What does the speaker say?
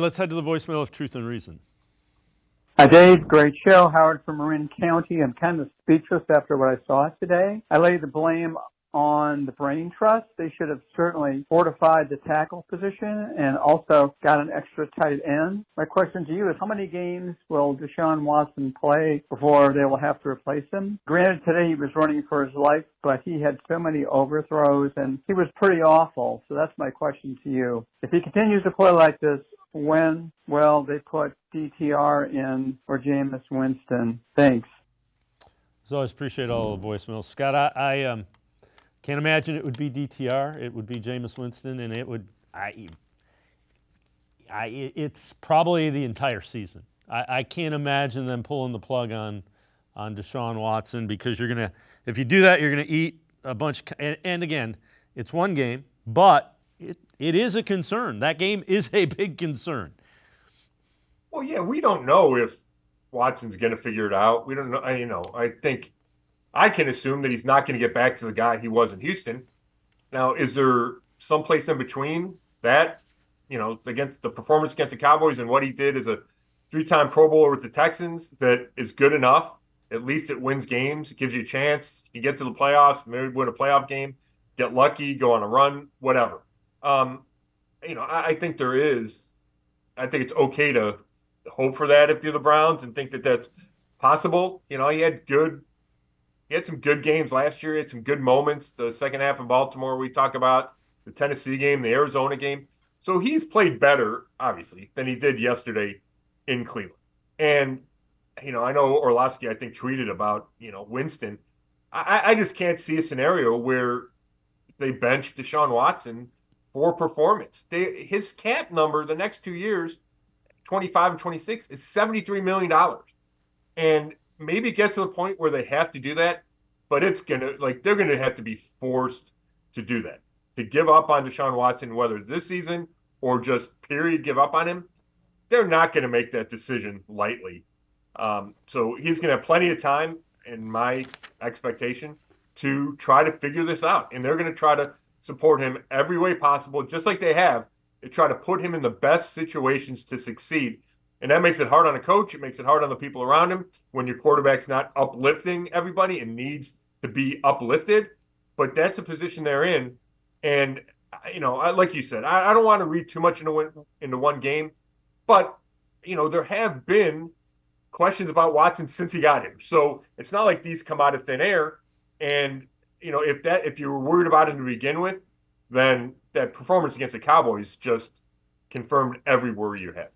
Let's head to the voicemail of Truth and Reason. Hi, Dave. Great show. Howard from Marin County. I'm kind of speechless after what I saw today. I lay the blame on the brain trust. They should have certainly fortified the tackle position and also got an extra tight end. My question to you is, how many games will Deshaun Watson play before they will have to replace him? Granted, today he was running for his life, but he had so many overthrows and he was pretty awful. So that's my question to you. If he continues to play like this, when will they put DTR in or Jameis Winston? Thanks. So I always appreciate all the voicemails. Scott, I can't imagine it would be DTR. It would be Jameis Winston, and it would it's probably the entire season. I can't imagine them pulling the plug on Deshaun Watson, because if you do that, you're gonna eat a bunch. And again, it's one game, but it is a concern. That game is a big concern. Well, yeah, we don't know if Watson's going to figure it out. We don't know. I think I can assume that he's not going to get back to the guy he was in Houston. Now, is there someplace in between that, against the performance against the Cowboys and what he did as a three-time Pro Bowler with the Texans, that is good enough? At least it wins games. It gives you a chance. You get to the playoffs, maybe win a playoff game, get lucky, go on a run, whatever. I think there is. I think it's okay to hope for that if you're the Browns and think that that's possible. He had some good games last year. He had some good moments. The second half in Baltimore, we talk about the Tennessee game, the Arizona game. So he's played better, obviously, than he did yesterday in Cleveland. And, I know Orlovsky, I think, tweeted about, Winston. I just can't see a scenario where they bench Deshaun Watson for performance. His cap number the next 2 years, 25 and 26, is $73 million. And maybe it gets to the point where they have to do that, but they're gonna have to be forced to do that, to give up on Deshaun Watson, whether it's this season or just period give up on him. They're not going to make that decision lightly. So he's going to have plenty of time, in my expectation, to try to figure this out. And they're going to try to support him every way possible, just like they have. They try to put him in the best situations to succeed. And that makes it hard on a coach. It makes it hard on the people around him when your quarterback's not uplifting everybody and needs to be uplifted. But that's the position they're in. And, like you said, I don't want to read too much into one game. But, there have been questions about Watson since he got here. So it's not like these come out of thin air. And, if you were worried about him to begin with, then that performance against the Cowboys just confirmed every worry you had.